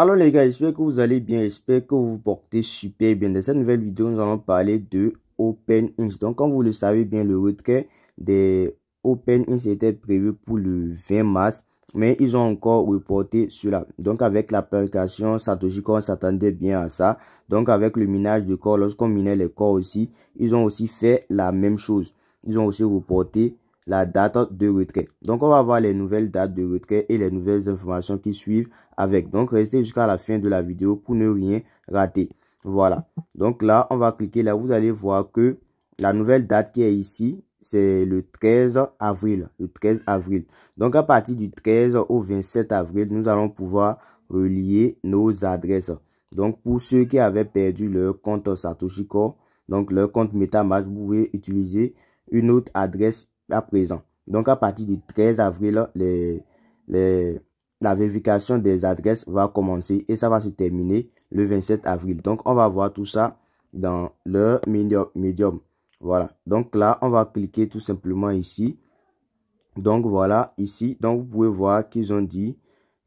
Alors les gars, j'espère que vous allez bien, j'espère que vous vous portez super bien. Dans cette nouvelle vidéo, nous allons parler de OpenInch. Donc comme vous le savez bien, le retrait des OpenInch était prévu pour le 20 mars, mais ils ont encore reporté cela. Donc avec l'application Satoshi Core, on s'attendait bien à ça. Donc avec le minage de corps, lorsqu'on minait les corps aussi, ils ont aussi fait la même chose. Ils ont aussi reporté la date de retrait. Donc on va voir les nouvelles dates de retrait et les nouvelles informations qui suivent avec. Donc restez jusqu'à la fin de la vidéo pour ne rien rater. Voilà. Donc là, on va cliquer là. Vous allez voir que la nouvelle date qui est ici, c'est le 13 avril. Le 13 avril. Donc à partir du 13 au 27 avril, nous allons pouvoir relier nos adresses. Donc pour ceux qui avaient perdu leur compte Satoshi Core, donc leur compte MetaMask, vous pouvez utiliser une autre adresse à présent. Donc à partir du 13 avril, la vérification des adresses va commencer et ça va se terminer le 27 avril. Donc on va voir tout ça dans le Medium. Voilà. Donc là, on va cliquer tout simplement ici. Donc voilà, ici. Donc vous pouvez voir qu'ils ont dit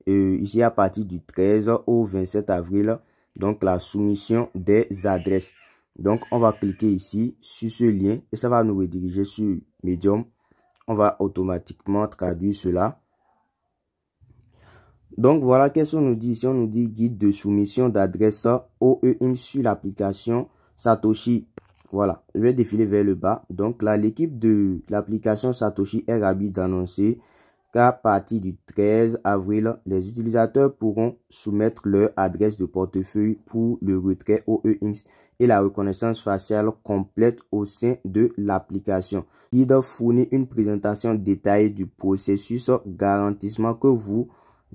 ici à partir du 13 au 27 avril. Donc la soumission des adresses. Donc on va cliquer ici sur ce lien et ça va nous rediriger sur Medium. On va automatiquement traduire cela. Donc voilà, qu'est-ce qu'on nous dit ici? On nous dit guide de soumission d'adresse OEINCH sur l'application Satoshi. Voilà, je vais défiler vers le bas. Donc là, l'équipe de l'application Satoshi est ravie d'annoncer qu'à partir du 13 avril, les utilisateurs pourront soumettre leur adresse de portefeuille pour le retrait OEINCH et la reconnaissance faciale complète au sein de l'application. Il fournit une présentation détaillée du processus garantissement que vous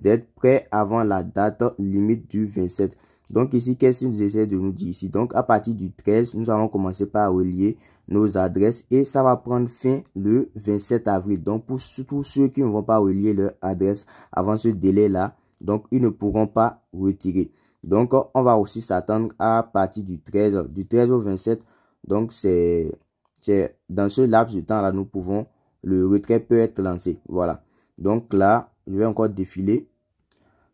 êtes prêt avant la date limite du 27. Donc ici, qu'est-ce qu'ils essaient de nous dire ici? Donc à partir du 13, nous allons commencer par relier nos adresses et ça va prendre fin le 27 avril. Donc pour tous ceux qui ne vont pas relier leur adresse avant ce délai-là, donc ils ne pourront pas retirer. Donc on va aussi s'attendre à partir du 13 au 27. Donc c'est dans ce laps de temps-là, nous pouvons, le retrait peut être lancé. Voilà. Donc là, je vais encore défiler.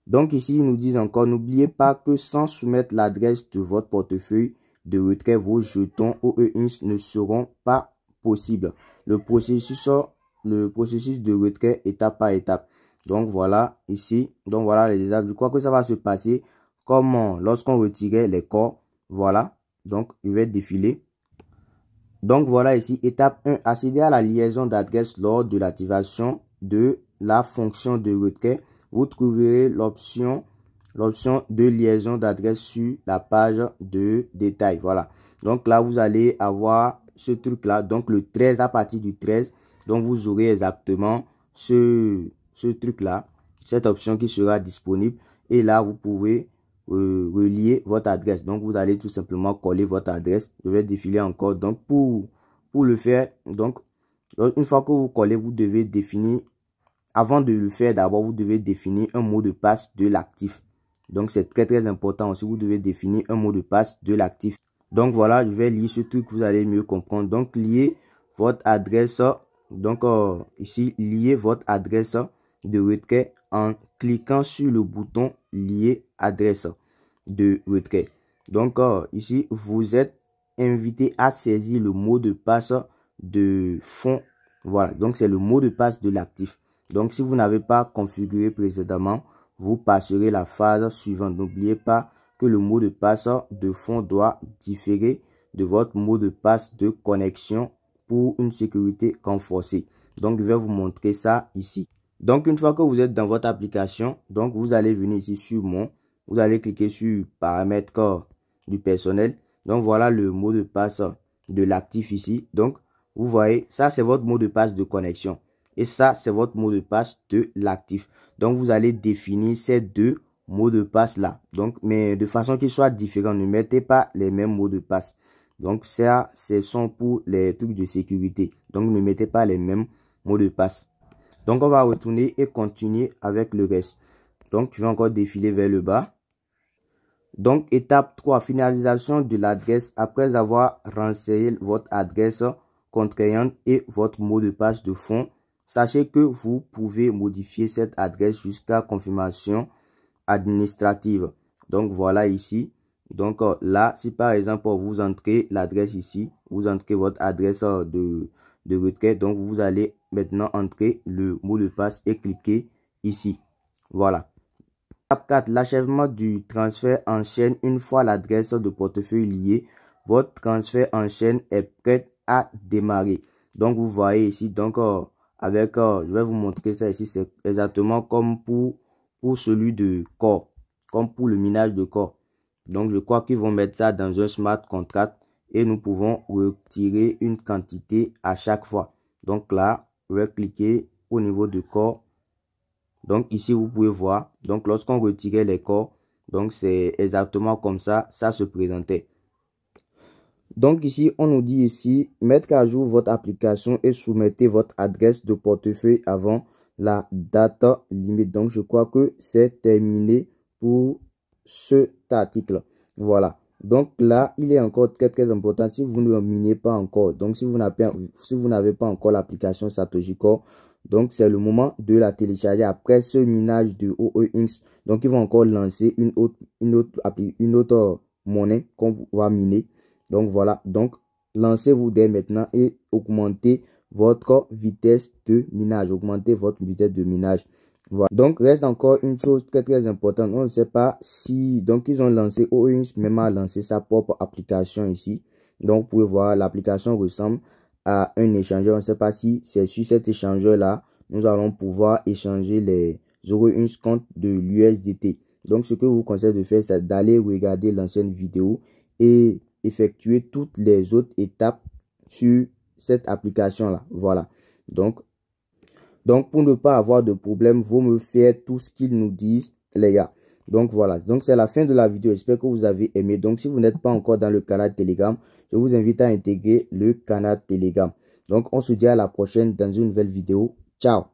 Donc ici, ils nous disent encore, n'oubliez pas que sans soumettre l'adresse de votre portefeuille de retrait, vos jetons OEINCH ne seront pas possibles. Le processus de retrait étape par étape. Donc voilà, ici, donc voilà les étapes. Je crois que ça va se passer comme lorsqu'on retirait les corps. Voilà, donc je vais défiler. Donc voilà ici, étape 1, accéder à la liaison d'adresse lors de l'activation de la fonction de retrait. Vous trouverez l'option de liaison d'adresse sur la page de détail. Voilà. Donc là, vous allez avoir ce truc-là. Donc le 13, à partir du 13, donc vous aurez exactement ce truc-là, cette option qui sera disponible. Et là, vous pouvez relier votre adresse. Donc vous allez tout simplement coller votre adresse. Je vais défiler encore. Donc pour le faire, donc une fois que vous collez, vous devez définir, avant de le faire, d'abord vous devez définir un mot de passe de l'actif. Donc c'est très important aussi, vous devez définir un mot de passe de l'actif. Donc voilà, je vais lire ce truc, vous allez mieux comprendre. Donc lier votre adresse, donc ici lier votre adresse de retrait en cliquant sur le bouton lier adresse de retrait. Donc ici vous êtes invité à saisir le mot de passe de fond. Voilà, donc c'est le mot de passe de l'actif. Donc si vous n'avez pas configuré précédemment, vous passerez la phase suivante. N'oubliez pas que le mot de passe de fond doit différer de votre mot de passe de connexion pour une sécurité renforcée. Donc je vais vous montrer ça ici. Donc une fois que vous êtes dans votre application, donc vous allez venir ici sur vous allez cliquer sur paramètres du personnel. Donc voilà le mot de passe de l'actif ici. Donc vous voyez, ça c'est votre mot de passe de connexion. Et ça c'est votre mot de passe de l'actif. Donc vous allez définir ces deux mots de passe là. Donc mais de façon qu'ils soient différents. Ne mettez pas les mêmes mots de passe. Donc ça, ce sont pour les trucs de sécurité. Donc ne mettez pas les mêmes mots de passe. Donc on va retourner et continuer avec le reste. Donc je vais encore défiler vers le bas. Donc étape 3, finalisation de l'adresse. Après avoir renseigné votre adresse contraignante et votre mot de passe de fond, sachez que vous pouvez modifier cette adresse jusqu'à confirmation administrative. Donc voilà ici. Donc là, si par exemple vous entrez l'adresse ici, vous entrez votre adresse de requête. Donc vous allez maintenant entrer le mot de passe et cliquer ici. Voilà. Étape 4, l'achèvement du transfert en chaîne. Une fois l'adresse de portefeuille liée, votre transfert en chaîne est prêt à démarrer. Donc vous voyez ici, donc je vais vous montrer ça ici, c'est exactement comme pour celui de corps, comme pour le minage de corps. Donc je crois qu'ils vont mettre ça dans un smart contract et nous pouvons retirer une quantité à chaque fois. Donc là, je vais cliquer au niveau de corps. Donc ici, vous pouvez voir, donc lorsqu'on retirait les corps, donc c'est exactement comme ça se présentait. Donc ici, on nous dit ici, mettre à jour votre application et soumettez votre adresse de portefeuille avant la date limite. Donc je crois que c'est terminé pour cet article. Voilà. Donc là, il est encore très important si vous ne minez pas encore. Donc si vous n'avez pas encore l'application Satoshi Core, donc c'est le moment de la télécharger après ce minage de OEX. Donc ils vont encore lancer une autre monnaie qu'on va miner. Donc voilà, donc lancez-vous dès maintenant et augmentez votre vitesse de minage. Augmentez votre vitesse de minage. Voilà. Donc reste encore une chose très importante. On ne sait pas si, donc ils ont lancé OEX même a lancé sa propre application ici. Donc vous pouvez voir, l'application ressemble à un échangeur. On ne sait pas si c'est sur cet échangeur là nous allons pouvoir échanger les OEX contre de l'USDT. Donc ce que je vous conseille de faire, c'est d'aller regarder l'ancienne vidéo et effectuer toutes les autres étapes sur cette application là. Voilà. Donc pour ne pas avoir de problème, vaut mieux faire tout ce qu'ils nous disent, les gars. Donc voilà, donc c'est la fin de la vidéo. J'espère que vous avez aimé. Donc si vous n'êtes pas encore dans le canal Telegram, je vous invite à intégrer le canal Telegram. Donc on se dit à la prochaine dans une nouvelle vidéo. Ciao.